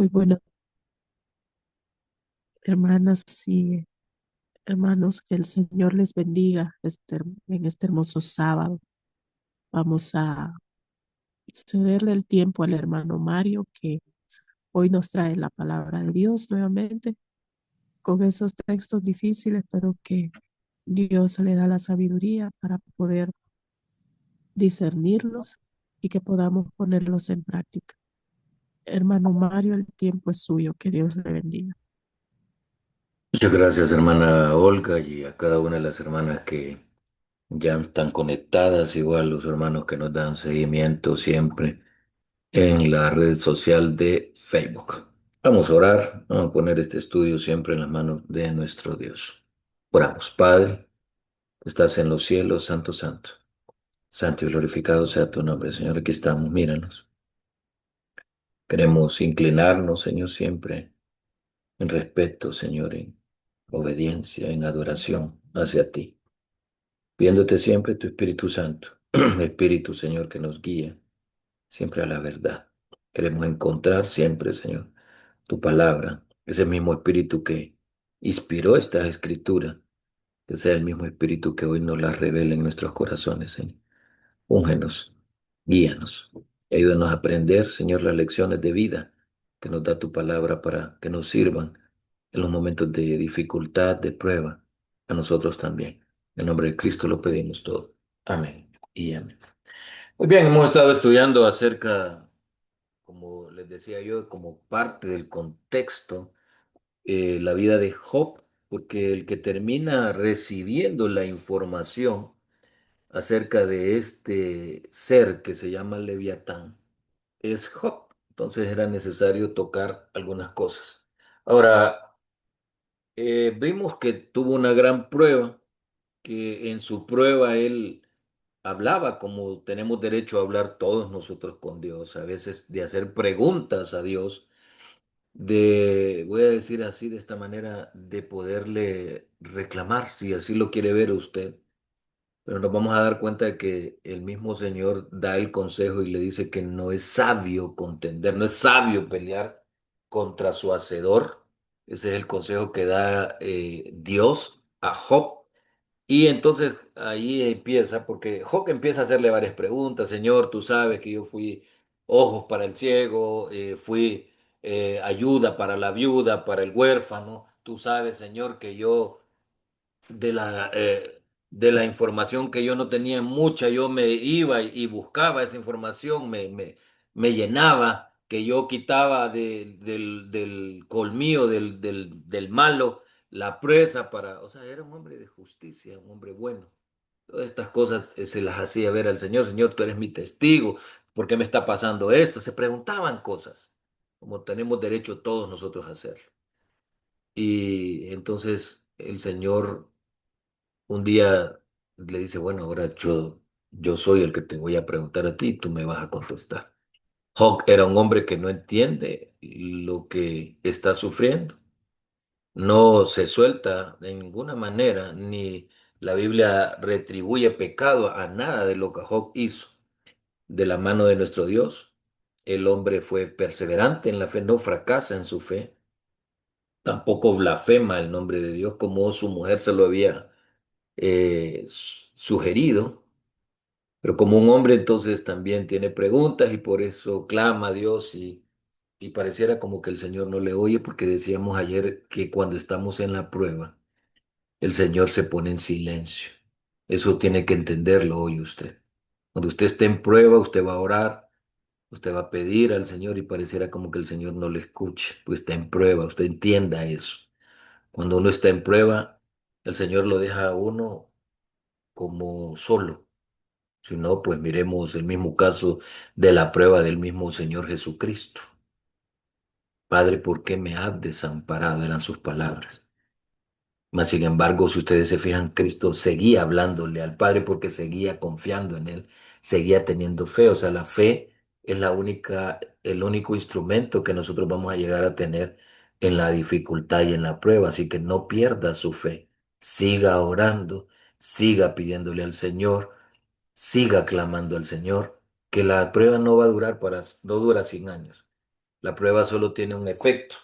Muy buenas, hermanas y hermanos, que el Señor les bendiga en este hermoso sábado. Vamos a cederle el tiempo al hermano Mario, que hoy nos trae la palabra de Dios nuevamente, con esos textos difíciles, pero que Dios le da la sabiduría para poder discernirlos y que podamos ponerlos en práctica. Hermano Mario, el tiempo es suyo, que Dios le bendiga. Muchas gracias, hermana Olga, y a cada una de las hermanas que ya están conectadas, igual los hermanos que nos dan seguimiento siempre en la red social de Facebook. Vamos a orar, vamos a poner este estudio siempre en las manos de nuestro Dios. Oramos, Padre, estás en los cielos, santo, santo. Santo y glorificado sea tu nombre, Señor. Aquí estamos, míranos. Queremos inclinarnos, Señor, siempre en respeto, Señor, en obediencia, en adoración hacia ti. Pidiéndote siempre tu Espíritu Santo, Espíritu, Señor, que nos guíe siempre a la verdad. Queremos encontrar siempre, Señor, tu palabra, ese mismo Espíritu que inspiró esta escritura, que sea el mismo Espíritu que hoy nos la revele en nuestros corazones, Señor. Úngenos, guíanos, y ayúdanos a aprender, Señor, las lecciones de vida que nos da tu palabra para que nos sirvan en los momentos de dificultad, de prueba, a nosotros también. En nombre de Cristo lo pedimos todo. Amén y amén. Muy bien, hemos estado estudiando acerca, como les decía yo, como parte del contexto, la vida de Job, porque el que termina recibiendo la información acerca de este ser que se llama Leviatán es Job. Entonces era necesario tocar algunas cosas. Ahora, vimos que tuvo una gran prueba, que en su prueba él hablaba como tenemos derecho a hablar todos nosotros con Dios, a veces de hacer preguntas a Dios, de, voy a decir así, de esta manera, de poderle reclamar, si así lo quiere ver usted. Pero nos vamos a dar cuenta de que el mismo Señor da el consejo y le dice que no es sabio contender, no es sabio pelear contra su hacedor. Ese es el consejo que da Dios a Job. Y entonces ahí empieza, porque Job empieza a hacerle varias preguntas. Señor, tú sabes que yo fui ojos para el ciego, fui ayuda para la viuda, para el huérfano. Tú sabes, Señor, que yo de de la información que yo no tenía mucha, yo me iba y buscaba esa información, me llenaba, que yo quitaba del colmillo del malo la presa para, o sea, era un hombre de justicia, un hombre bueno. Todas estas cosas se las hacía ver al Señor. Señor, tú eres mi testigo, ¿por qué me está pasando esto? Se preguntaban cosas, como tenemos derecho todos nosotros a hacerlo. Y entonces el Señor un día le dice, bueno, ahora yo soy el que te voy a preguntar a ti y tú me vas a contestar. Job era un hombre que no entiende lo que está sufriendo. No se suelta de ninguna manera, ni la Biblia retribuye pecado a nada de lo que Job hizo de la mano de nuestro Dios. El hombre fue perseverante en la fe, no fracasa en su fe, tampoco blasfema el nombre de Dios como su mujer se lo había sugerido. Pero como un hombre entonces también tiene preguntas y por eso clama a Dios y pareciera como que el Señor no le oye porque decíamos ayer que cuando estamos en la prueba, el Señor se pone en silencio. Eso tiene que entenderlo hoy usted. Cuando usted esté en prueba, usted va a orar, usted va a pedir al Señor y pareciera como que el Señor no le escuche, pues está en prueba, usted entienda eso. Cuando uno está en prueba, el Señor lo deja a uno como solo. Si no, pues miremos el mismo caso de la prueba del mismo Señor Jesucristo. Padre, ¿por qué me has desamparado? Eran sus palabras. Mas, sin embargo, si ustedes se fijan, Cristo seguía hablándole al Padre porque seguía confiando en Él, seguía teniendo fe. O sea, la fe es el único instrumento que nosotros vamos a llegar a tener en la dificultad y en la prueba. Así que no pierda su fe. Siga orando, siga pidiéndole al Señor. Siga clamando al Señor, que la prueba no va a durar no dura 100 años. La prueba solo tiene un efecto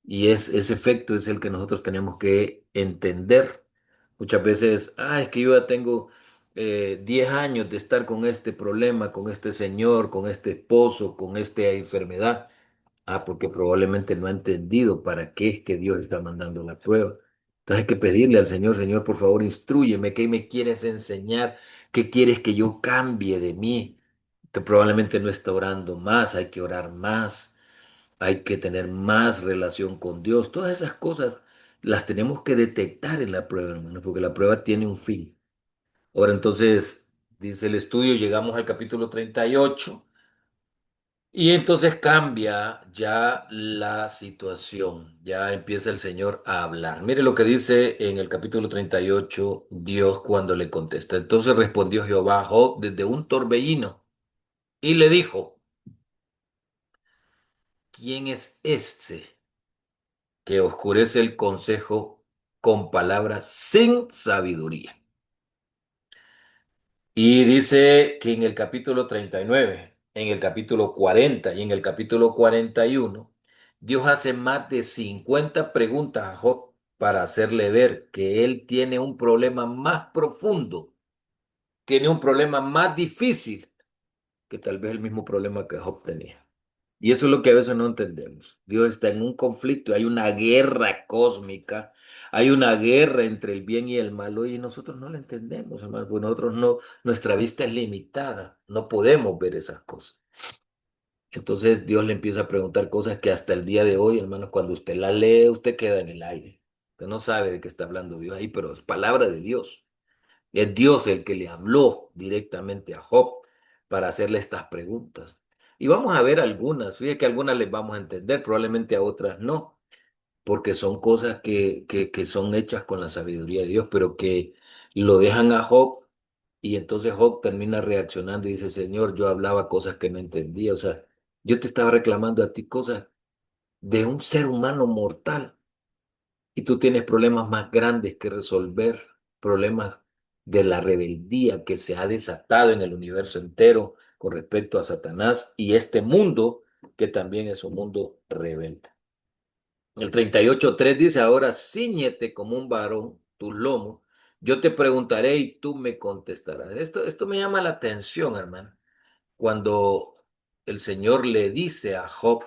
y ese efecto es el que nosotros tenemos que entender. Muchas veces, es que yo ya tengo 10 años de estar con este problema, con este señor, con este esposo, con esta enfermedad. Porque probablemente no ha entendido para qué es que Dios está mandando la prueba. Entonces hay que pedirle al Señor, Señor, por favor, instrúyeme, ¿qué me quieres enseñar? ¿Qué quieres que yo cambie de mí? Probablemente no está orando más, hay que orar más, hay que tener más relación con Dios. Todas esas cosas las tenemos que detectar en la prueba, hermano, porque la prueba tiene un fin. Ahora entonces, dice el estudio, llegamos al capítulo 38. Y entonces cambia ya la situación, ya empieza el Señor a hablar. Mire lo que dice en el capítulo 38 Dios cuando le contesta. Entonces respondió Jehová a Job desde un torbellino y le dijo, ¿quién es este que oscurece el consejo con palabras sin sabiduría? Y dice que en el capítulo 39, en el capítulo 40 y en el capítulo 41, Dios hace más de 50 preguntas a Job para hacerle ver que él tiene un problema más profundo, tiene un problema más difícil que tal vez el mismo problema que Job tenía. Y eso es lo que a veces no entendemos. Dios está en un conflicto, hay una guerra cósmica, hay una guerra entre el bien y el mal, y nosotros no la entendemos, hermano, porque nosotros no, nuestra vista es limitada, no podemos ver esas cosas. Entonces Dios le empieza a preguntar cosas que hasta el día de hoy, hermanos, cuando usted las lee, usted queda en el aire. Usted no sabe de qué está hablando Dios ahí, pero es palabra de Dios. Es Dios el que le habló directamente a Job para hacerle estas preguntas. Y vamos a ver algunas. Fíjate que algunas les vamos a entender, probablemente a otras no, porque son cosas que son hechas con la sabiduría de Dios, pero que lo dejan a Job y entonces Job termina reaccionando y dice, Señor, yo hablaba cosas que no entendía. O sea, yo te estaba reclamando a ti cosas de un ser humano mortal y tú tienes problemas más grandes que resolver, problemas de la rebeldía que se ha desatado en el universo entero con respecto a Satanás y este mundo que también es un mundo rebelde. El 38:3 dice, ahora ciñete como un varón tus lomos, yo te preguntaré y tú me contestarás. Esto me llama la atención, hermano, cuando el Señor le dice a Job,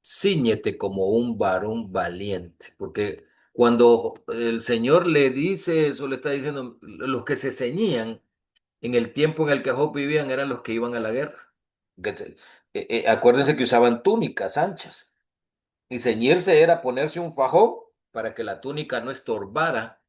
cíñete como un varón valiente, porque cuando el Señor le dice eso, le está diciendo, los que se ceñían en el tiempo en el que Job vivían eran los que iban a la guerra. Acuérdense que usaban túnicas anchas. Y ceñirse era ponerse un fajón para que la túnica no estorbara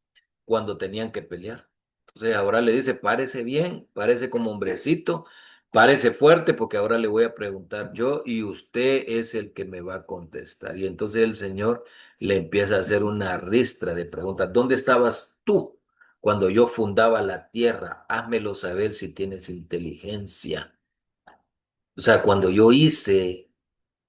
cuando tenían que pelear. Entonces ahora le dice, párese bien, párese como hombrecito, párese fuerte, porque ahora le voy a preguntar yo y usted es el que me va a contestar. Y entonces el Señor le empieza a hacer una ristra de preguntas. ¿Dónde estabas tú cuando yo fundaba la tierra? Házmelo saber si tienes inteligencia. O sea, cuando yo hice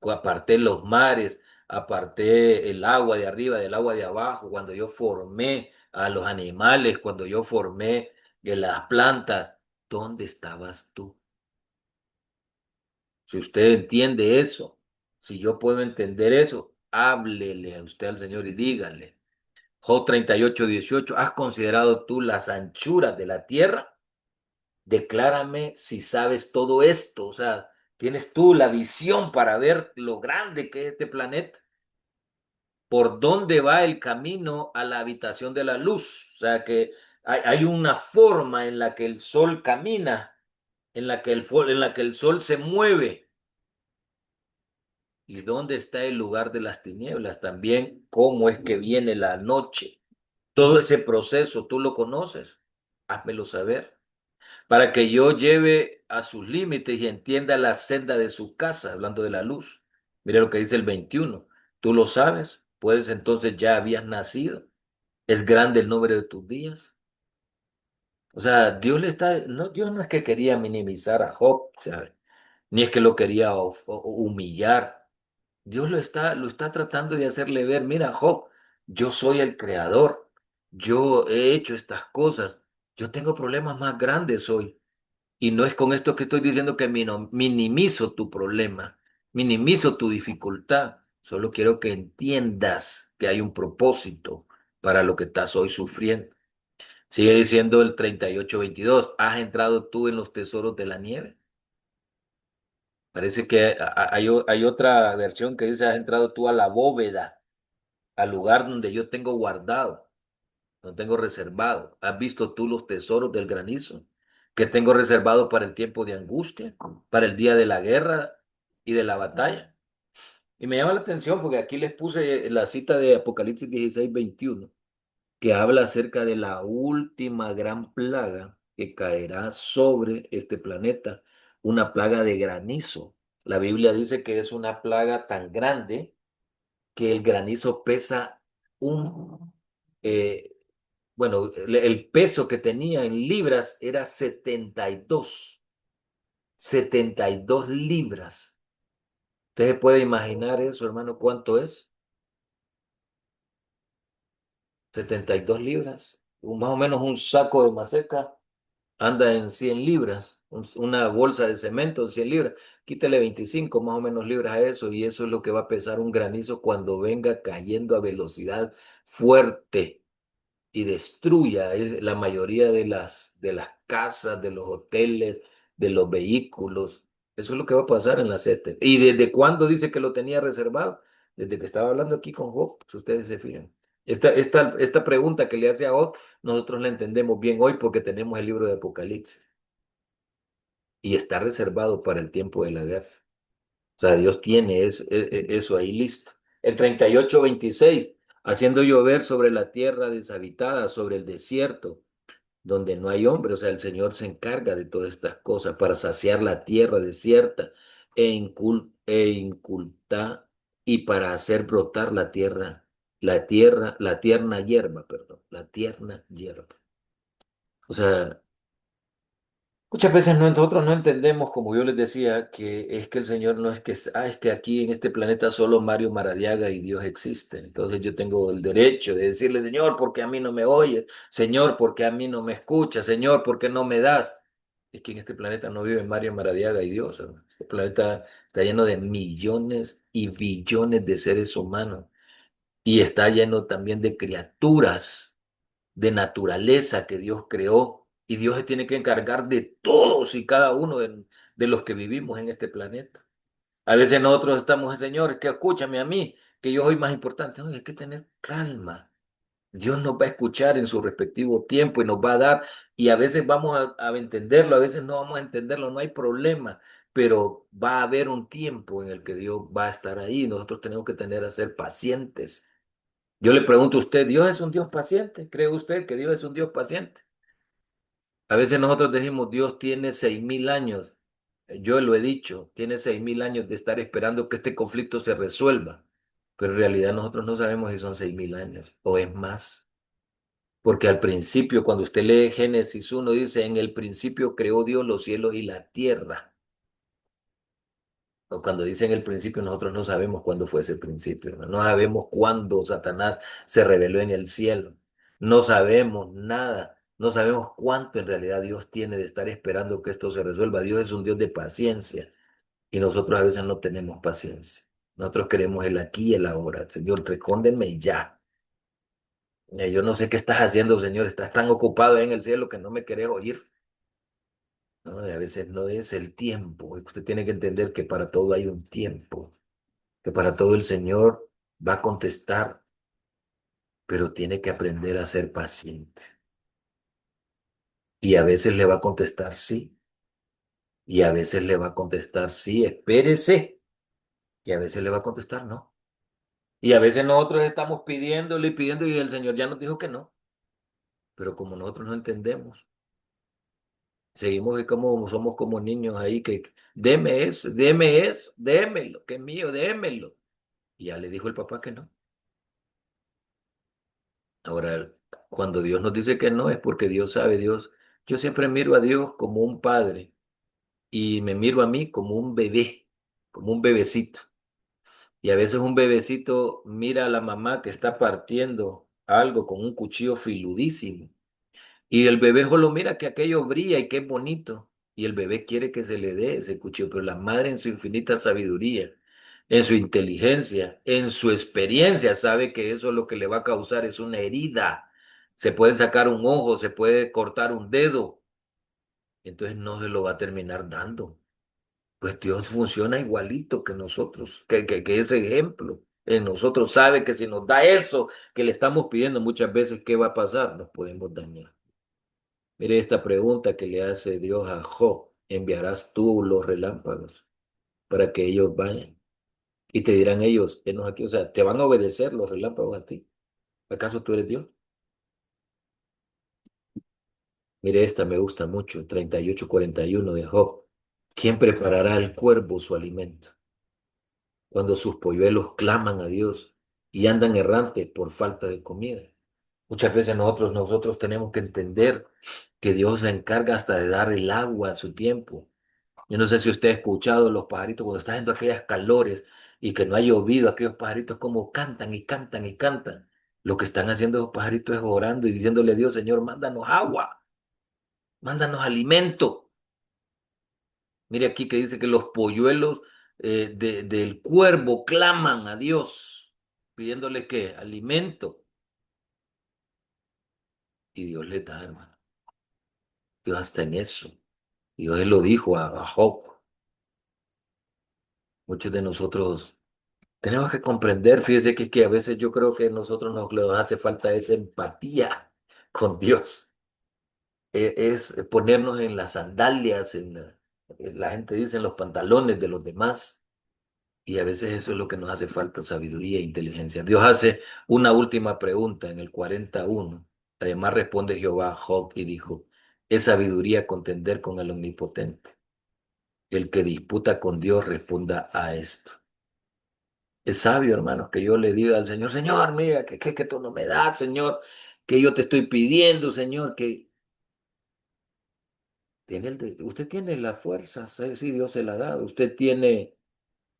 aparté los mares, aparté el agua de arriba del agua de abajo, cuando yo formé a los animales, cuando yo formé las plantas, ¿dónde estabas tú? Si usted entiende eso, si yo puedo entender eso, háblele a usted al Señor y dígale. Job 38:18, ¿has considerado tú las anchuras de la tierra? Declárame si sabes todo esto, o sea, ¿tienes tú la visión para ver lo grande que es este planeta? ¿Por dónde va el camino a la habitación de la luz? O sea que hay una forma en la que el sol camina, en la que el sol se mueve. ¿Y dónde está el lugar de las tinieblas? También, ¿cómo es que viene la noche? Todo ese proceso, ¿tú lo conoces? Házmelo saber, para que yo lleve a sus límites y entienda la senda de su casa, hablando de la luz. Mira lo que dice el 21. ¿Tú lo sabes? Pues entonces ya habías nacido. ¿Es grande el número de tus días? O sea, Dios le está, no, Dios no es que quería minimizar a Job, ¿sabe? Ni es que lo quería humillar. Dios lo está tratando de hacerle ver, mira, Job, yo soy el creador, yo he hecho estas cosas, yo tengo problemas más grandes hoy. Y no es con esto que estoy diciendo que minimizo tu problema, minimizo tu dificultad, solo quiero que entiendas que hay un propósito para lo que estás hoy sufriendo. Sigue diciendo el 38:22, ¿has entrado tú en los tesoros de la nieve? Parece que hay otra versión que dice, ¿has entrado tú a la bóveda, al lugar donde yo tengo guardado, donde tengo reservado? ¿Has visto tú los tesoros del granizo que tengo reservado para el tiempo de angustia, para el día de la guerra y de la batalla? Y me llama la atención porque aquí les puse la cita de Apocalipsis 16:21, que habla acerca de la última gran plaga que caerá sobre este planeta, una plaga de granizo. La Biblia dice que es una plaga tan grande que el granizo pesa un, eh, bueno, el peso que tenía en libras era 72 libras. ¿Usted se puede imaginar eso, hermano? ¿Cuánto es? 72 libras. Más o menos un saco de maseca anda en 100 libras, una bolsa de cemento en 100 libras, quítale 25 más o menos libras a eso y eso es lo que va a pesar un granizo cuando venga cayendo a velocidad fuerte y destruya la mayoría de las casas, de los hoteles, de los vehículos. Eso es lo que va a pasar en la SETE. ¿Y desde cuándo dice que lo tenía reservado? Desde que estaba hablando aquí con Job, si ustedes se fijan. Esta pregunta que le hace a Job, nosotros la entendemos bien hoy porque tenemos el libro de Apocalipsis y está reservado para el tiempo de la guerra. O sea, Dios tiene eso ahí listo. El 38:26, haciendo llover sobre la tierra deshabitada, sobre el desierto donde no hay hombre. O sea, el Señor se encarga de todas estas cosas para saciar la tierra desierta e inculta y para hacer brotar la tierna hierba, perdón, la tierna hierba. O sea, muchas veces nosotros no entendemos, como yo les decía, que es que el Señor no es que, es que aquí en este planeta solo Mario Maradiaga y Dios existen. Entonces yo tengo el derecho de decirle, Señor, ¿por qué a mí no me oyes? Señor, ¿por qué a mí no me escuchas? Señor, ¿por qué no me das? Es que en este planeta no vive Mario Maradiaga y Dios, hermano. Este planeta está lleno de millones y billones de seres humanos y está lleno también de criaturas de naturaleza que Dios creó y Dios se tiene que encargar de todos y cada uno de los que vivimos en este planeta. A veces nosotros estamos, Señor, que escúchame a mí, que yo soy más importante. No, hay que tener calma. Dios nos va a escuchar en su respectivo tiempo y nos va a dar, y a veces vamos a entenderlo, a veces no vamos a entenderlo, no hay problema, pero va a haber un tiempo en el que Dios va a estar ahí. Nosotros tenemos que tener a ser pacientes. Yo le pregunto a usted, ¿Dios es un Dios paciente? ¿Cree usted que Dios es un Dios paciente? A veces nosotros decimos, Dios tiene 6.000 años. Yo lo he dicho, tiene 6.000 años de estar esperando que este conflicto se resuelva. Pero en realidad nosotros no sabemos si son 6.000 años o es más. Porque al principio, cuando usted lee Génesis 1, dice, en el principio creó Dios los cielos y la tierra. O cuando dice en el principio, nosotros no sabemos cuándo fue ese principio, hermano. No sabemos cuándo Satanás se reveló en el cielo. No sabemos nada. No sabemos cuánto en realidad Dios tiene de estar esperando que esto se resuelva. Dios es un Dios de paciencia y nosotros a veces no tenemos paciencia. Nosotros queremos el aquí y el ahora. Señor, respóndeme ya. Yo no sé qué estás haciendo, Señor. Estás tan ocupado en el cielo que no me querés oír. No, y a veces no es el tiempo. Usted tiene que entender que para todo hay un tiempo. Que para todo el Señor va a contestar, pero tiene que aprender a ser paciente. Y a veces le va a contestar sí, y a veces le va a contestar sí, espérese, y a veces le va a contestar no. Y a veces nosotros estamos pidiéndole y pidiendo y el Señor ya nos dijo que no, pero como nosotros no entendemos, seguimos como somos como niños ahí que deme eso, démelo, que es mío, démelo. Y ya le dijo el papá que no. Ahora, cuando Dios nos dice que no, es porque Dios sabe, Dios, yo siempre miro a Dios como un padre y me miro a mí como un bebé, como un bebecito. Y a veces un bebecito mira a la mamá que está partiendo algo con un cuchillo filudísimo. Y el bebé solo mira que aquello brilla y que es bonito. Y el bebé quiere que se le dé ese cuchillo, pero la madre en su infinita sabiduría en su inteligencia, en su experiencia, sabe que eso lo que le va a causar es una herida. Se puede sacar un ojo, se puede cortar un dedo, entonces no se lo va a terminar dando. Pues Dios funciona igualito que nosotros, que ese ejemplo. En nosotros sabe que si nos da eso que le estamos pidiendo muchas veces, ¿qué va a pasar? Nos podemos dañar. Mire esta pregunta que le hace Dios a Job. ¿Enviarás tú los relámpagos para que ellos vayan? Y te dirán ellos, enos aquí, o sea, te van a obedecer los relámpagos a ti. ¿Acaso tú eres Dios? Mire esta, me gusta mucho, 38:41 de Job. ¿Quién preparará al cuervo su alimento cuando sus polluelos claman a Dios y andan errantes por falta de comida? Muchas veces nosotros tenemos que entender que Dios se encarga hasta de dar el agua a su tiempo. Yo no sé si usted ha escuchado los pajaritos cuando están haciendo aquellas calores y que no ha llovido, aquellos pajaritos como cantan y cantan y cantan. Lo que están haciendo los pajaritos es orando y diciéndole a Dios, Señor, mándanos agua, mándanos alimento. Mire aquí que dice que los polluelos del cuervo claman a Dios, pidiéndole qué, alimento. Y Dios le da, hermano. Dios está en eso. Dios él lo dijo a Job. Muchos de nosotros tenemos que comprender, fíjese que a veces yo creo que a nosotros nos hace falta esa empatía con Dios. Es ponernos en las sandalias, la gente dice en los pantalones de los demás. Y a veces eso es lo que nos hace falta, sabiduría e inteligencia. Dios hace una última pregunta en el 41. Además responde Jehová a Job y dijo, es sabiduría contender con el Omnipotente. El que disputa con Dios responda a esto. Es sabio, hermanos, que yo le diga al Señor, Señor, mira, que tú no me das, Señor, que yo te estoy pidiendo, Señor, que usted tiene la fuerza, sí, Dios se la ha dado. Usted tiene,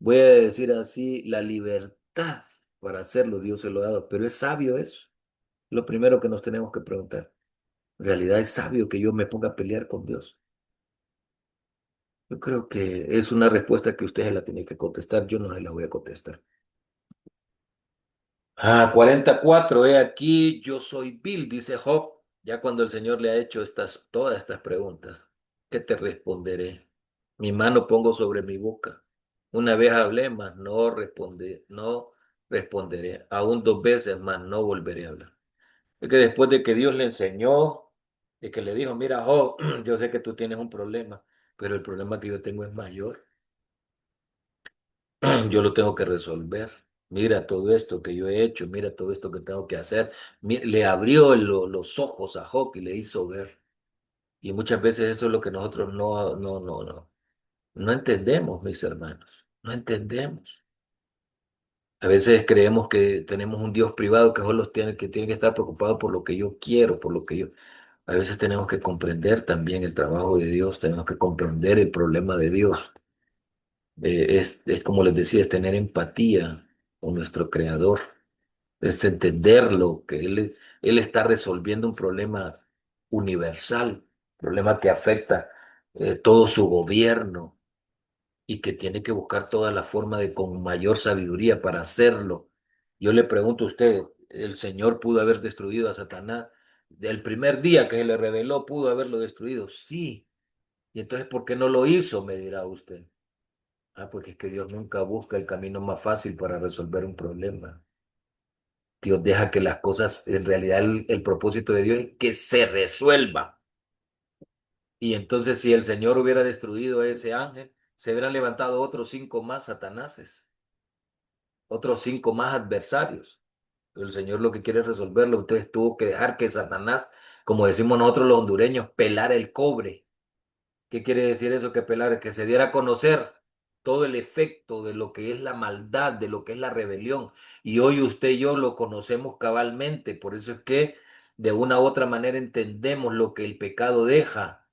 voy a decir así, la libertad para hacerlo, Dios se lo ha dado, pero es sabio eso. Lo primero que nos tenemos que preguntar, ¿en realidad es sabio que yo me ponga a pelear con Dios? Yo creo que es una respuesta que usted se la tiene que contestar, yo no se la voy a contestar. 44, he aquí, yo soy vil, dice Job, ya cuando el Señor le ha hecho todas estas preguntas. ¿Qué te responderé? Mi mano pongo sobre mi boca. Una vez hablé, mas no responderé. Aún dos veces, mas no volveré a hablar. Es que después de que Dios le enseñó, de que le dijo, mira, Job, yo sé que tú tienes un problema, pero el problema que yo tengo es mayor. Yo lo tengo que resolver. Mira todo esto que yo he hecho, mira todo esto que tengo que hacer. Le abrió los ojos a Job y le hizo ver. Y muchas veces eso es lo que nosotros no entendemos, mis hermanos. No entendemos. A veces creemos que tenemos un Dios privado que solo que tiene que estar preocupado por lo que yo quiero, por lo que yo. A veces tenemos que comprender también el trabajo de Dios, tenemos que comprender el problema de Dios. Es como les decía, es tener empatía con nuestro Creador, es entenderlo, que Él está resolviendo un problema universal, problema que afecta todo su gobierno y que tiene que buscar toda la forma de con mayor sabiduría para hacerlo. Yo le pregunto a usted, ¿el Señor pudo haber destruido a Satanás? Del primer día que se le reveló, ¿pudo haberlo destruido? Sí. ¿Y entonces por qué no lo hizo? Me dirá usted. Porque es que Dios nunca busca el camino más fácil para resolver un problema. Dios deja que las cosas, en realidad el propósito de Dios es que se resuelva. Y entonces si el Señor hubiera destruido a ese ángel, se hubieran levantado otros cinco más satanases, otros cinco más adversarios. Pero el Señor lo que quiere es resolverlo. Entonces tuvo que dejar que Satanás, como decimos nosotros los hondureños, pelara el cobre. ¿Qué quiere decir eso que pelar? Que se diera a conocer todo el efecto de lo que es la maldad, de lo que es la rebelión. Y hoy usted y yo lo conocemos cabalmente. Por eso es que de una u otra manera entendemos lo que el pecado deja.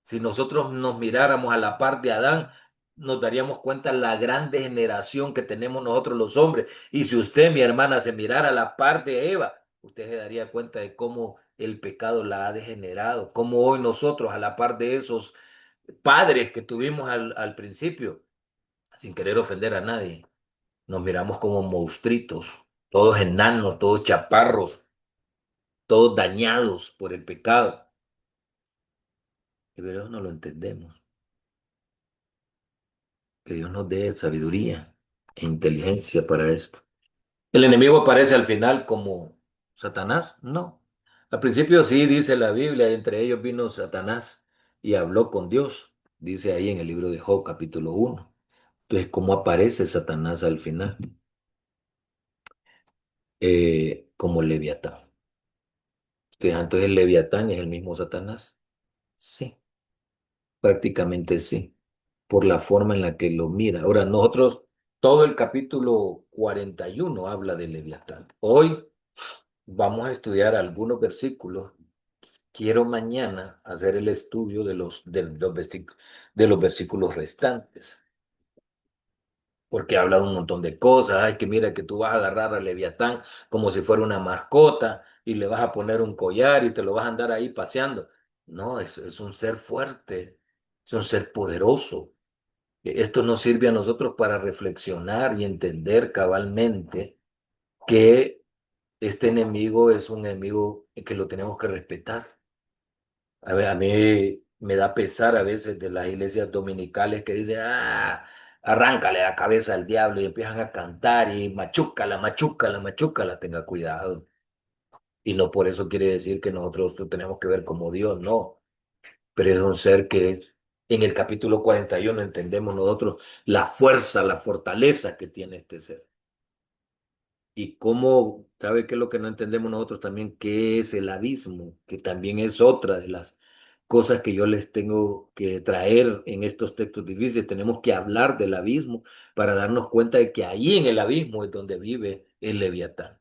Si nosotros nos miráramos a la par de Adán, nos daríamos cuenta la gran degeneración que tenemos nosotros los hombres. Y si usted, mi hermana, se mirara a la par de Eva, usted se daría cuenta de cómo el pecado la ha degenerado, cómo hoy nosotros, a la par de esos padres que tuvimos al principio, sin querer ofender a nadie. Nos miramos como monstruitos, todos enanos, todos chaparros, todos dañados por el pecado. Pero no lo entendemos. Que Dios nos dé sabiduría e inteligencia para esto. ¿El enemigo aparece al final como Satanás? No. Al principio sí dice la Biblia, entre ellos vino Satanás y habló con Dios, dice ahí en el libro de Job, capítulo 1. Entonces, ¿cómo aparece Satanás al final? Como Leviatán. Entonces, ¿el Leviatán es el mismo Satanás? Sí, prácticamente sí, por la forma en la que lo mira. Ahora, nosotros, todo el capítulo 41 habla de Leviatán. Hoy vamos a estudiar algunos versículos. Quiero mañana hacer el estudio de los versículos restantes, porque habla de un montón de cosas. Ay, que mira que tú vas a agarrar a Leviatán como si fuera una mascota y le vas a poner un collar y te lo vas a andar ahí paseando. No, es un ser fuerte, es un ser poderoso. Esto nos sirve a nosotros para reflexionar y entender cabalmente que este enemigo es un enemigo que lo tenemos que respetar. A ver, a mí me da pesar a veces de las iglesias dominicales que dicen, arráncale la cabeza al diablo y empiezan a cantar y machúcala, machúcala, machúcala, tenga cuidado. Y no por eso quiere decir que nosotros lo tenemos que ver como Dios, no. Pero es un ser que en el capítulo 41 entendemos nosotros la fuerza, la fortaleza que tiene este ser. Y cómo, ¿sabe qué es lo que no entendemos nosotros también? ¿Qué es el abismo? Que también es otra de las cosas que yo les tengo que traer en estos textos difíciles. Tenemos que hablar del abismo para darnos cuenta de que ahí en el abismo es donde vive el Leviatán.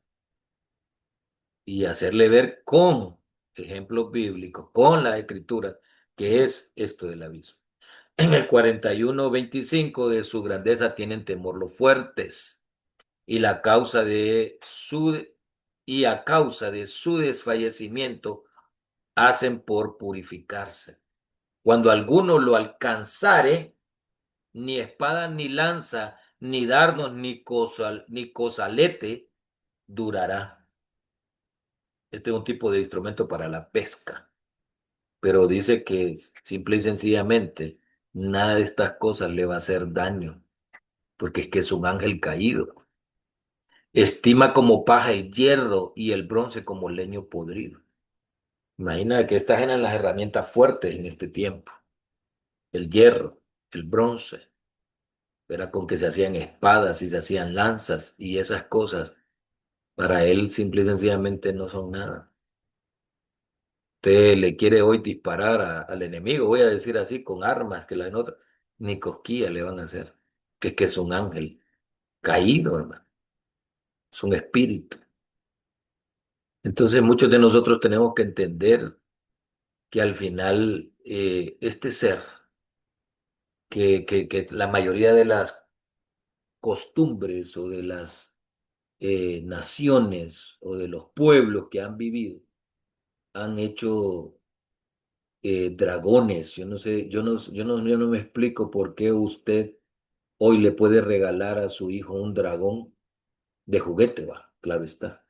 Y hacerle ver con ejemplos bíblicos, con las escrituras, que es esto del abismo. En el 41:25 de su grandeza tienen temor los fuertes y la causa de su y a causa de su desfallecimiento hacen por purificarse. Cuando alguno lo alcanzare, ni espada ni lanza, ni dardos ni cosalete durará. Este es un tipo de instrumento para la pesca, pero dice que simple y sencillamente nada de estas cosas le va a hacer daño, porque es que es un ángel caído. Estima como paja el hierro y el bronce como leño podrido. Imagina que estas eran las herramientas fuertes en este tiempo. El hierro, el bronce, era con que se hacían espadas y se hacían lanzas y esas cosas. Para él simple y sencillamente no son nada. Usted le quiere hoy disparar al enemigo, voy a decir así, con armas que la en otra, ni cosquilla le van a hacer. Que es un ángel caído, hermano. Es un espíritu. Entonces muchos de nosotros tenemos que entender que al final este ser, que la mayoría de las costumbres o de las naciones o de los pueblos que han vivido han hecho dragones. Yo no sé, yo no me explico por qué usted hoy le puede regalar a su hijo un dragón de juguete, va, claro está.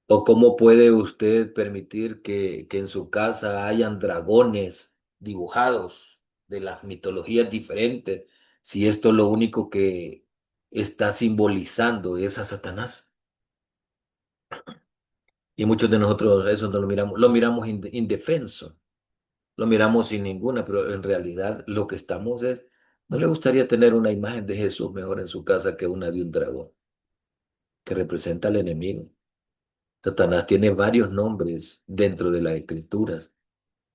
¿O cómo puede usted permitir que en su casa hayan dragones dibujados de las mitologías diferentes, si esto lo único que está simbolizando es a Satanás? Y muchos de nosotros eso no lo miramos indefenso, lo miramos sin ninguna, pero en realidad lo que estamos es, ¿no le gustaría tener una imagen de Jesús mejor en su casa que una de un dragón que representa al enemigo? Satanás tiene varios nombres dentro de las escrituras.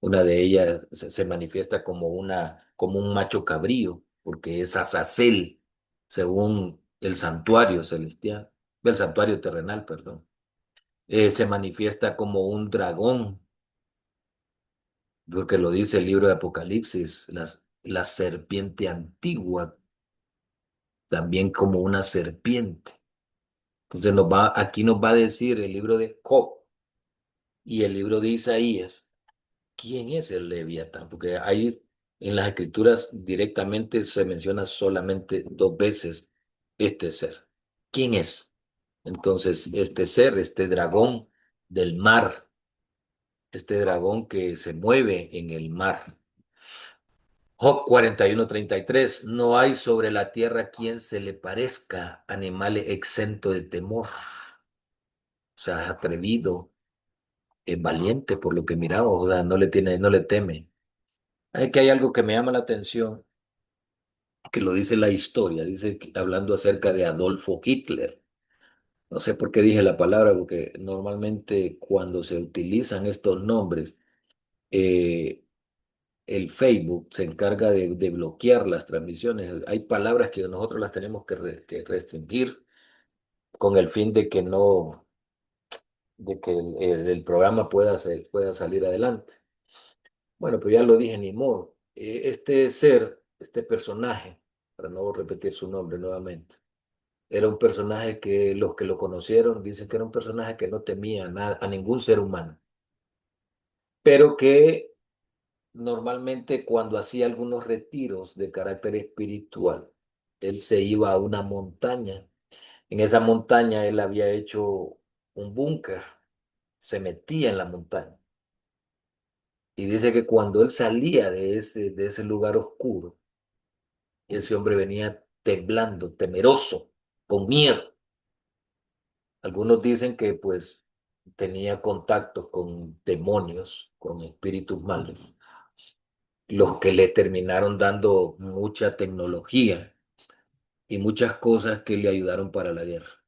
Una de ellas se manifiesta como un macho cabrío, porque es Azazel, según el santuario celestial, el santuario terrenal, perdón. Se manifiesta como un dragón, porque lo dice el libro de Apocalipsis, la serpiente antigua, también como una serpiente. Entonces aquí nos va a decir el libro de Job y el libro de Isaías quién es el Leviatán, porque ahí en las escrituras directamente se menciona solamente dos veces este ser. ¿Quién es? Entonces, este ser, este dragón del mar, este dragón que se mueve en el mar. Job 41:33, no hay sobre la tierra quien se le parezca, animal exento de temor. O sea, atrevido, valiente por lo que miramos, o sea, no le teme. Hay que hay algo que me llama la atención, que lo dice la historia, dice hablando acerca de Adolfo Hitler. No sé por qué dije la palabra, porque normalmente cuando se utilizan estos nombres, eh, el Facebook se encarga de bloquear las transmisiones. Hay palabras que nosotros las tenemos que restringir con el fin de que no, de que el programa pueda salir adelante. Bueno, pues ya lo dije, ni modo. Este ser, este personaje, para no repetir su nombre nuevamente, era un personaje que los que lo conocieron dicen que era un personaje que no temía a ningún ser humano, pero que normalmente cuando hacía algunos retiros de carácter espiritual, él se iba a una montaña. En esa montaña él había hecho un búnker, se metía en la montaña. Y dice que cuando él salía de ese lugar oscuro, ese hombre venía temblando, temeroso, con miedo. Algunos dicen que pues tenía contactos con demonios, con espíritus malos, los que le terminaron dando mucha tecnología y muchas cosas que le ayudaron para la guerra.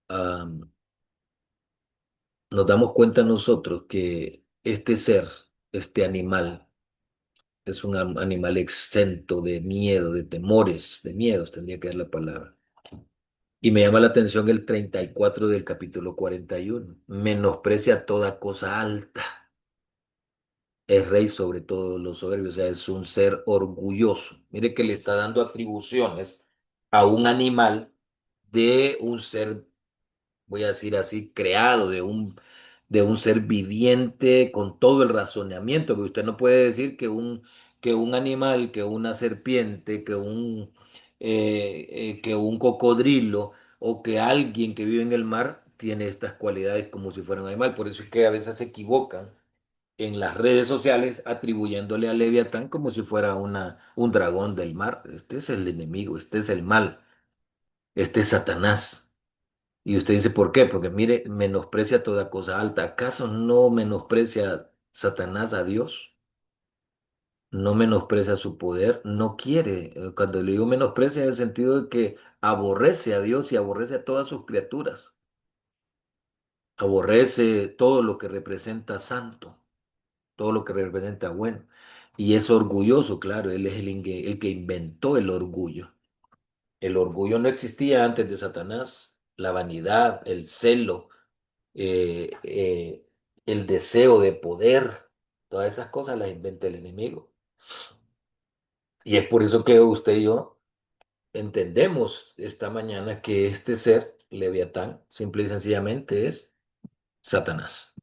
Am, Nos damos cuenta nosotros que este ser, este animal, es un animal exento de miedo, de temores, de miedos, tendría que ser la palabra. Y me llama la atención el 34 del capítulo 41. Menosprecia toda cosa alta. Es rey sobre todos los soberbios, o sea, es un ser orgulloso. Mire que le está dando atribuciones a un animal de un ser, voy a decir así, creado, de un ser viviente con todo el razonamiento, porque usted no puede decir que un animal, que una serpiente, que un cocodrilo o que alguien que vive en el mar tiene estas cualidades como si fuera un animal. Por eso es que a veces se equivocan en las redes sociales atribuyéndole a Leviatán como si fuera un dragón del mar. Este es el enemigo, este es el mal, este es Satanás. Y usted dice, ¿por qué? Porque mire, menosprecia toda cosa alta. ¿Acaso no menosprecia Satanás a Dios? No menosprecia su poder, no quiere. Cuando le digo menosprecia en el sentido de que aborrece a Dios y aborrece a todas sus criaturas. Aborrece todo lo que representa santo, todo lo que representa bueno. Y es orgulloso, claro, él es el que inventó el orgullo. El orgullo no existía antes de Satanás. La vanidad, el celo, eh, eh, el deseo de poder, todas esas cosas las inventa el enemigo. Y es por eso que usted y yo entendemos esta mañana que este ser, Leviatán, simple y sencillamente es Satanás.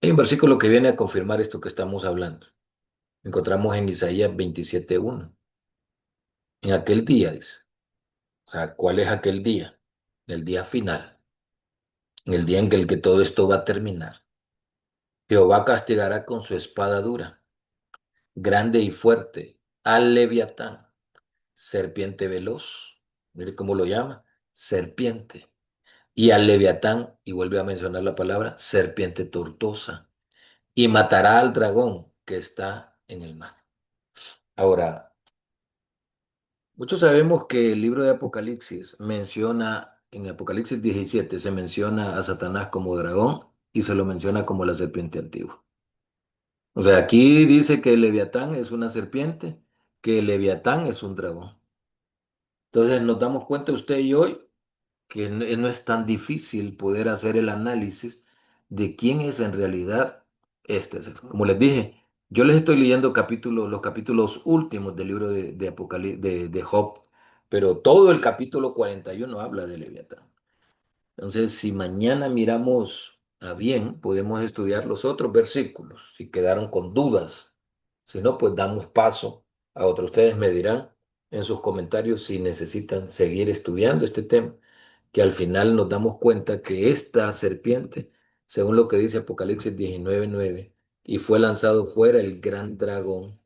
Hay un versículo que viene a confirmar esto que estamos hablando. Encontramos en Isaías 27:1. En aquel día, dice. O sea, ¿cuál es aquel día? El día final. El día en que todo esto va a terminar. Jehová castigará con su espada dura, grande y fuerte, al Leviatán, serpiente veloz. Mire cómo lo llama, serpiente. Y al Leviatán, y vuelve a mencionar la palabra, serpiente tortosa. Y matará al dragón que está en el mar. Ahora, muchos sabemos que el libro de Apocalipsis menciona, en Apocalipsis 17 se menciona a Satanás como dragón y se lo menciona como la serpiente antigua. O sea, aquí dice que el Leviatán es una serpiente, que el Leviatán es un dragón. Entonces nos damos cuenta usted y hoy que no es tan difícil poder hacer el análisis de quién es en realidad este ser. Como les dije, yo les estoy leyendo los capítulos últimos del libro de Job, pero todo el capítulo 41 habla de Leviatán. Entonces, si mañana miramos a bien, podemos estudiar los otros versículos, si quedaron con dudas. Si no, pues damos paso a otros. Ustedes me dirán. en sus comentarios si necesitan seguir estudiando este tema, que al final nos damos cuenta que esta serpiente, según lo que dice Apocalipsis 19:9, y fue lanzado fuera el gran dragón,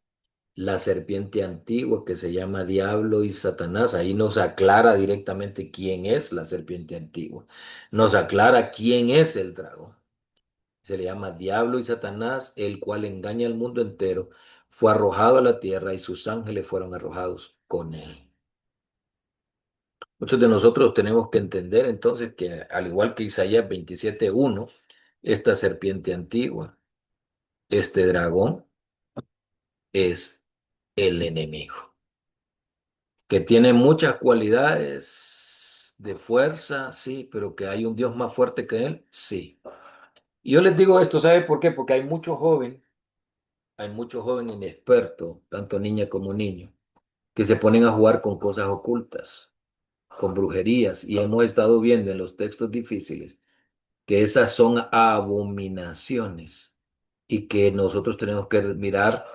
la serpiente antigua que se llama Diablo y Satanás. Ahí nos aclara directamente quién es la serpiente antigua. Nos aclara quién es el dragón. Se le llama Diablo y Satanás, el cual engaña al mundo entero. Fue arrojado a la tierra y sus ángeles fueron arrojados con él. Muchos de nosotros tenemos que entender entonces que, al igual que Isaías 27:1, esta serpiente antigua, este dragón, es el enemigo, que tiene muchas cualidades de fuerza, sí, pero que hay un Dios más fuerte que él, sí. Y yo les digo esto, ¿sabe por qué? Porque hay mucho joven inexperto, tanto niña como niño, que se ponen a jugar con cosas ocultas, con brujerías, y hemos estado viendo en los textos difíciles que esas son abominaciones y que nosotros tenemos que mirar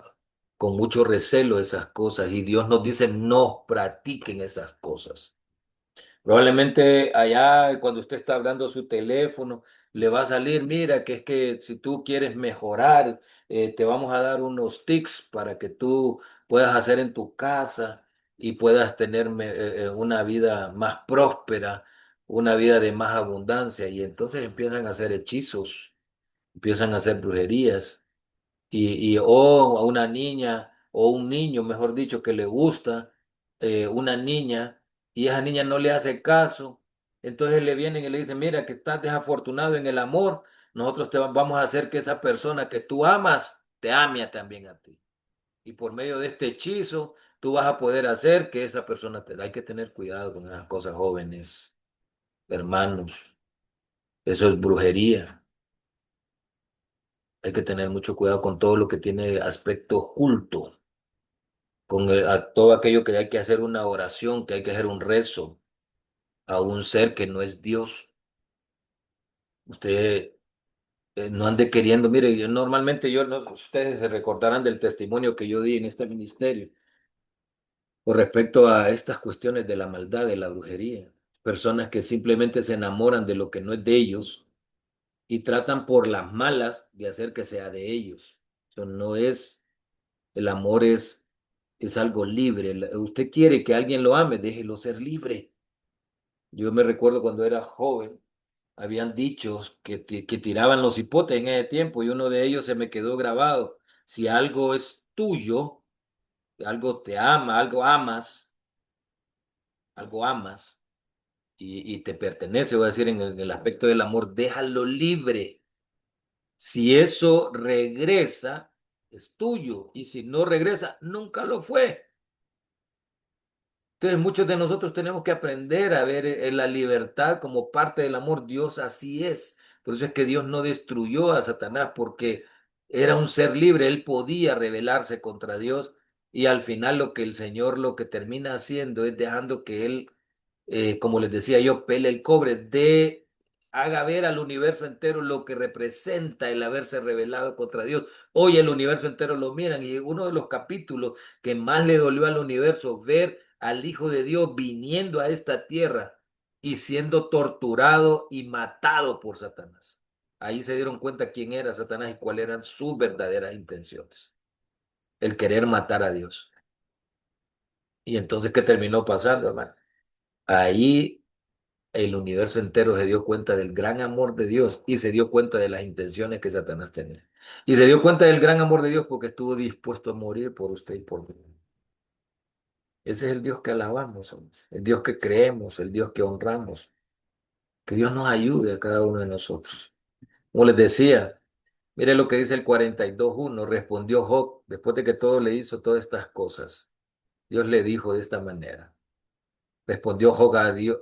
con mucho recelo esas cosas, y Dios nos dice no practiquen esas cosas. Probablemente allá cuando usted está hablando a su teléfono, le va a salir, mira, que es que si tú quieres mejorar, te vamos a dar unos tips para que tú puedas hacer en tu casa y puedas tener una vida más próspera, una vida de más abundancia. Y entonces empiezan a hacer hechizos, empiezan a hacer brujerías o a una niña o un niño, mejor dicho, que le gusta una niña y esa niña no le hace caso, entonces le vienen y le dicen, mira, que estás desafortunado en el amor, nosotros vamos a hacer que esa persona que tú amas te ame también a ti. Y por medio de este hechizo, tú vas a poder hacer que esa persona te... Hay que tener cuidado con esas cosas, jóvenes, hermanos. Eso es brujería. Hay que tener mucho cuidado con todo lo que tiene aspecto oculto, con a todo aquello que hay que hacer una oración, que hay que hacer un rezo a un ser que no es Dios. Usted no ande queriendo, mire, normalmente yo, no, ustedes se recordarán del testimonio que yo di en este ministerio con respecto a estas cuestiones de la maldad, de la brujería. Personas que simplemente se enamoran de lo que no es de ellos y tratan por las malas de hacer que sea de ellos. Eso no es, el amor es algo libre. Usted quiere que alguien lo ame, déjelo ser libre. Yo me recuerdo cuando era joven, habían dichos que tiraban los hipotes en ese tiempo y uno de ellos se me quedó grabado. Si algo es tuyo, algo te ama, algo amas y te pertenece, voy a decir en el aspecto del amor, déjalo libre. Si eso regresa, es tuyo, y si no regresa, nunca lo fue. Entonces, muchos de nosotros tenemos que aprender a ver la libertad como parte del amor. Dios así es. Por eso es que Dios no destruyó a Satanás, porque era un ser libre. Él podía rebelarse contra Dios, y al final lo que el Señor lo que termina haciendo es dejando que él, como les decía yo, pele el cobre, haga ver al universo entero lo que representa el haberse rebelado contra Dios. Hoy el universo entero lo miran, y uno de los capítulos que más le dolió al universo ver al Hijo de Dios viniendo a esta tierra y siendo torturado y matado por Satanás. Ahí se dieron cuenta quién era Satanás y cuáles eran sus verdaderas intenciones. El querer matar a Dios. Y entonces, ¿qué terminó pasando, hermano? Ahí el universo entero se dio cuenta del gran amor de Dios y se dio cuenta de las intenciones que Satanás tenía. Y se dio cuenta del gran amor de Dios porque estuvo dispuesto a morir por usted y por mí. Ese es el Dios que alabamos, hombre, el Dios que creemos, el Dios que honramos. Que Dios nos ayude a cada uno de nosotros. Como les decía, mire lo que dice el 42:1. Respondió Job, después de que todo le hizo todas estas cosas. Dios le dijo de esta manera. Respondió Job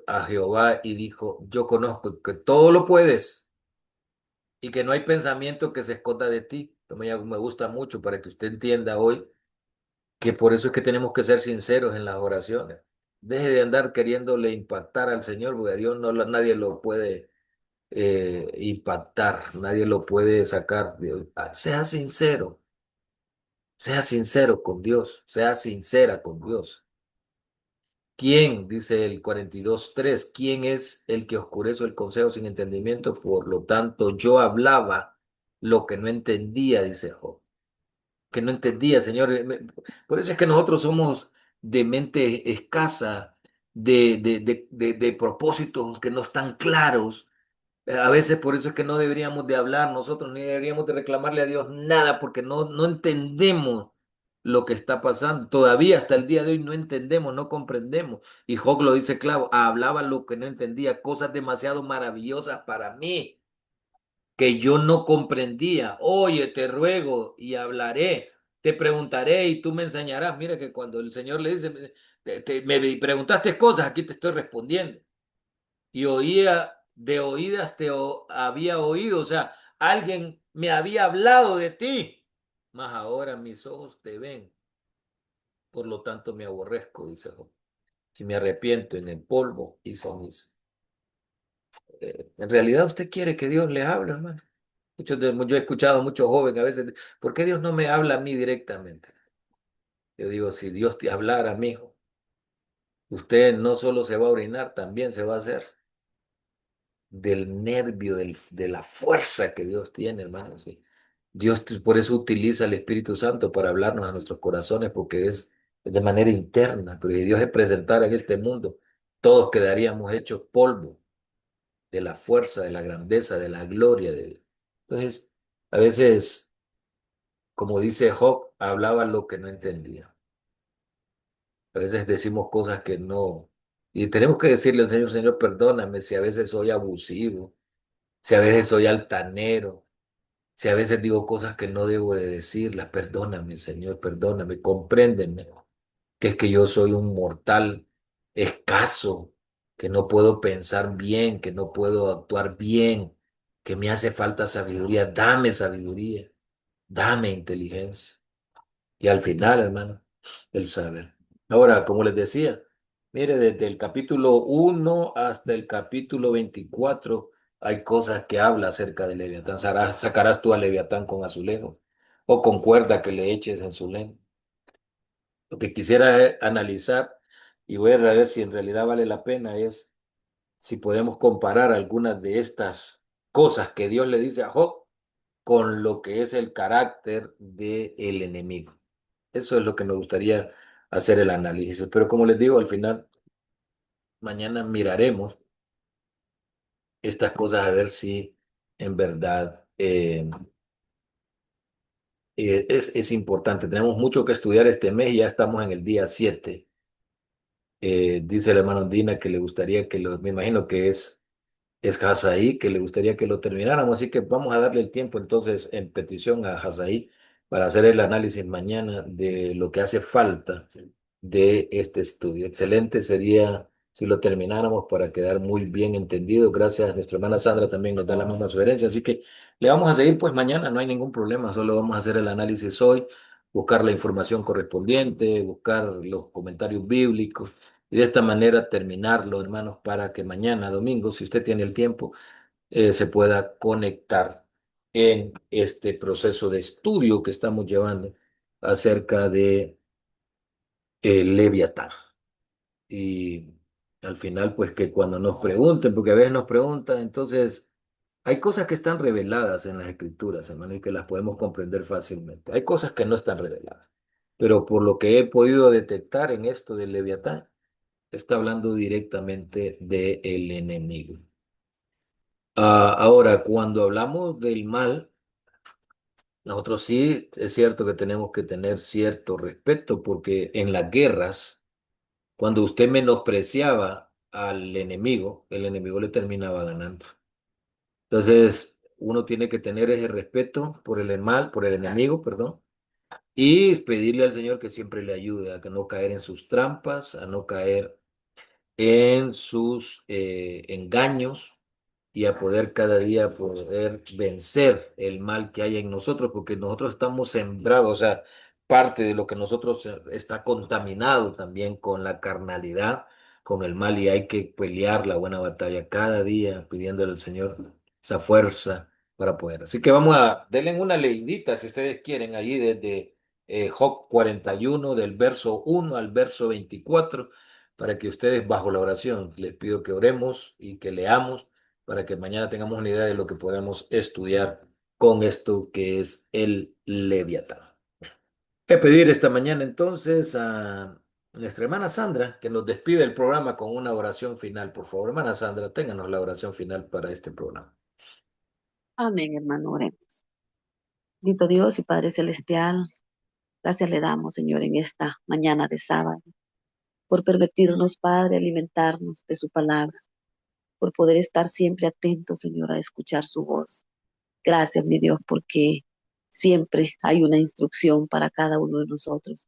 a Jehová y dijo, yo conozco que todo lo puedes y que no hay pensamiento que se esconda de ti. Esto me gusta mucho para que usted entienda hoy que por eso es que tenemos que ser sinceros en las oraciones. Deje de andar queriéndole impactar al Señor, porque a Dios no, nadie lo puede impactar, nadie lo puede sacar. Sea sincero con Dios, sea sincera con Dios. ¿Quién, dice el 42:3, quién es el que oscurece el consejo sin entendimiento? Por lo tanto, yo hablaba lo que no entendía, dice Job. Que no entendía, Señor. Por eso es que nosotros somos de mente escasa, de propósitos que no están claros. A veces por eso es que no deberíamos de hablar nosotros, ni deberíamos de reclamarle a Dios nada, porque no entendemos lo que está pasando. Todavía hasta el día de hoy no entendemos, no comprendemos. Y Job lo dice claro, hablaba lo que no entendía, cosas demasiado maravillosas para mí, que yo no comprendía. Oye, te ruego y hablaré, te preguntaré y tú me enseñarás. Mira que cuando el Señor le dice, me preguntaste cosas, aquí te estoy respondiendo y oía, de oídas había oído, o sea, alguien me había hablado de ti, mas ahora mis ojos te ven, por lo tanto me aborrezco, dice Job, y me arrepiento en el polvo y ceniza. En realidad usted quiere que Dios le hable, hermano. Yo he escuchado a muchos jóvenes a veces, ¿por qué Dios no me habla a mí directamente? Yo digo, si Dios te hablara, mijo, usted no solo se va a orinar, también se va a hacer del nervio, de la fuerza que Dios tiene, hermano. Sí. Por eso utiliza el Espíritu Santo para hablarnos a nuestros corazones, porque es de manera interna. Pero si Dios se presentara en este mundo, todos quedaríamos hechos polvo de la fuerza, de la grandeza, de la gloria de Dios. Entonces, a veces, como dice Job, hablaba lo que no entendía. A veces decimos cosas que no. Y tenemos que decirle al Señor, Señor, perdóname si a veces soy abusivo, si a veces soy altanero. Si a veces digo cosas que no debo de decirlas, perdóname, Señor, perdóname, compréndeme, que es que yo soy un mortal escaso, que no puedo pensar bien, que no puedo actuar bien, que me hace falta sabiduría, dame inteligencia. Y al final, hermano, el saber. Ahora, como les decía, mire, desde el capítulo 1 hasta el capítulo 24 hay cosas que habla acerca de Leviatán. Sacarás tú a Leviatán con azulejo o con cuerda que le eches en su lengua. Lo que quisiera analizar y voy a ver si en realidad vale la pena es si podemos comparar algunas de estas cosas que Dios le dice a Job con lo que es el carácter del enemigo. Eso es lo que me gustaría hacer el análisis. Pero como les digo, al final, mañana miraremos estas cosas a ver si en verdad es importante. Tenemos mucho que estudiar este mes y ya estamos en el día 7. Dice la hermana Ondina que le gustaría me imagino que es Hazaí, que le gustaría que lo termináramos, así que vamos a darle el tiempo entonces en petición a Hazaí para hacer el análisis mañana de lo que hace falta de este estudio. Excelente sería si lo termináramos para quedar muy bien entendido. Gracias, nuestra hermana Sandra también nos da la misma sugerencia, así que le vamos a seguir pues mañana, no hay ningún problema, solo vamos a hacer el análisis hoy, buscar la información correspondiente, buscar los comentarios bíblicos y de esta manera terminarlo, hermanos, para que mañana, domingo, si usted tiene el tiempo, se pueda conectar en este proceso de estudio que estamos llevando acerca de Leviatán. Y al final, pues que cuando nos pregunten, porque a veces nos preguntan, entonces hay cosas que están reveladas en las escrituras, hermano, y que las podemos comprender fácilmente. Hay cosas que no están reveladas. Pero por lo que he podido detectar en esto del Leviatán, está hablando directamente del enemigo. Ahora, cuando hablamos del mal, nosotros sí es cierto que tenemos que tener cierto respeto, porque en las guerras, cuando usted menospreciaba al enemigo, el enemigo le terminaba ganando. Entonces, uno tiene que tener ese respeto por el mal, por el enemigo, perdón, y pedirle al Señor que siempre le ayude a que no caer en sus trampas, a no caer en sus engaños y a poder cada día poder vencer el mal que hay en nosotros, porque nosotros estamos sembrados, o sea, parte de lo que nosotros está contaminado también con la carnalidad, con el mal, y hay que pelear la buena batalla cada día pidiéndole al Señor esa fuerza para poder. Así que vamos a, denle una leidita si ustedes quieren, ahí desde Job 41, del verso 1 al verso 24 para que ustedes bajo la oración les pido que oremos y que leamos para que mañana tengamos una idea de lo que podemos estudiar con esto que es el Leviatán. Voy a pedir esta mañana entonces a nuestra hermana Sandra que nos despide el programa con una oración final. Por favor, hermana Sandra, ténganos la oración final para este programa. Amén, hermano, oremos. Bendito Dios y Padre Celestial, gracias le damos, Señor, en esta mañana de sábado, por permitirnos, Padre, alimentarnos de su palabra, por poder estar siempre atentos, Señor, a escuchar su voz. Gracias, mi Dios, porque siempre hay una instrucción para cada uno de nosotros.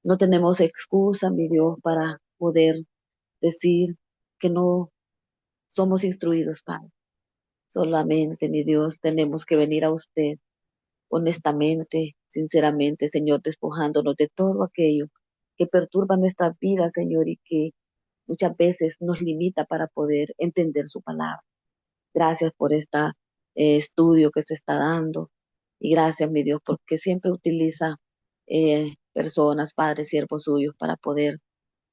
No tenemos excusa, mi Dios, para poder decir que no somos instruidos, Padre. Solamente, mi Dios, tenemos que venir a usted honestamente, sinceramente, Señor, despojándonos de todo aquello que perturba nuestra vida, Señor, y que muchas veces nos limita para poder entender su palabra. Gracias por este estudio que se está dando y gracias, mi Dios, porque siempre utiliza personas, padres, siervos suyos para poder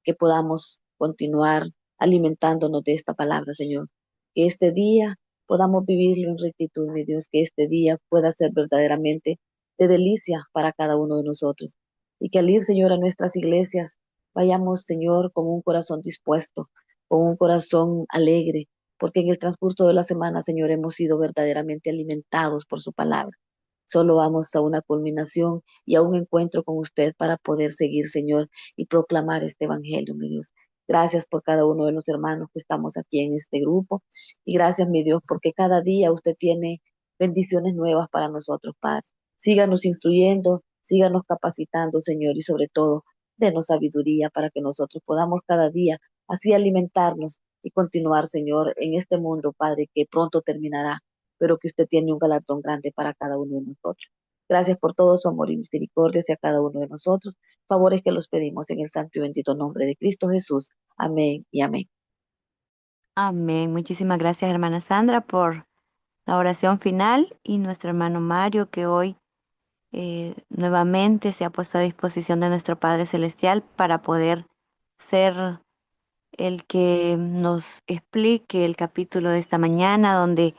que podamos continuar alimentándonos de esta palabra, Señor. Que este día podamos vivirlo en rectitud, mi Dios, que este día pueda ser verdaderamente de delicia para cada uno de nosotros. Y que al ir, Señor, a nuestras iglesias, vayamos, Señor, con un corazón dispuesto, con un corazón alegre, porque en el transcurso de la semana, Señor, hemos sido verdaderamente alimentados por su palabra. Solo vamos a una culminación y a un encuentro con usted para poder seguir, Señor, y proclamar este evangelio, mi Dios. Gracias por cada uno de los hermanos que estamos aquí en este grupo. Y gracias, mi Dios, porque cada día usted tiene bendiciones nuevas para nosotros, Padre. Síganos instruyendo, síganos capacitando, Señor, y sobre todo, denos sabiduría para que nosotros podamos cada día así alimentarnos y continuar, Señor, en este mundo, Padre, que pronto terminará, pero que usted tiene un galardón grande para cada uno de nosotros. Gracias por todo su amor y misericordia hacia cada uno de nosotros. Favores que los pedimos en el santo y bendito nombre de Cristo Jesús. Amén y amén. Amén. Muchísimas gracias, hermana Sandra, por la oración final y nuestro hermano Mario, que hoy nuevamente se ha puesto a disposición de nuestro Padre Celestial para poder ser el que nos explique el capítulo de esta mañana, donde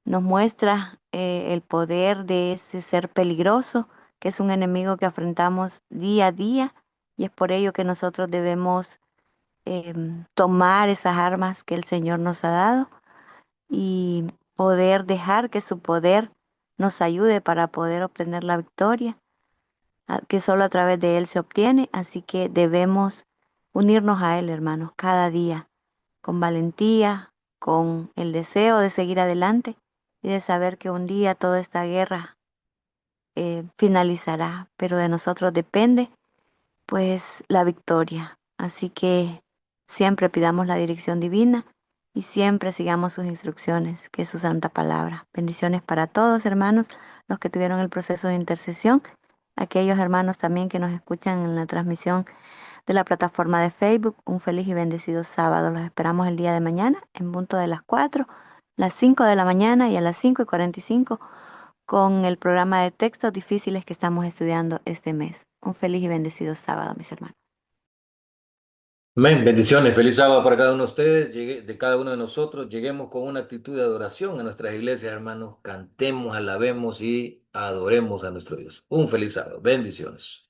nos muestra el poder de ese ser peligroso, que es un enemigo que afrontamos día a día, y es por ello que nosotros debemos tomar esas armas que el Señor nos ha dado y poder dejar que su poder nos ayude para poder obtener la victoria, que solo a través de Él se obtiene. Así que debemos unirnos a Él, hermanos, cada día, con valentía, con el deseo de seguir adelante y de saber que un día toda esta guerra finalizará, pero de nosotros depende pues la victoria. Así que siempre pidamos la dirección divina y siempre sigamos sus instrucciones, que es su santa palabra. Bendiciones para todos, hermanos, los que tuvieron el proceso de intercesión, aquellos hermanos también que nos escuchan en la transmisión de la plataforma de Facebook. Un feliz y bendecido sábado. Los esperamos el día de mañana en punto de las 4, las 5 de la mañana y a las 5:45 con el programa de textos difíciles que estamos estudiando este mes. Un feliz y bendecido sábado, mis hermanos. Amén. Bendiciones. Feliz sábado para cada uno de ustedes, de cada uno de nosotros. Lleguemos con una actitud de adoración a nuestras iglesias, hermanos. Cantemos, alabemos y adoremos a nuestro Dios. Un feliz sábado. Bendiciones.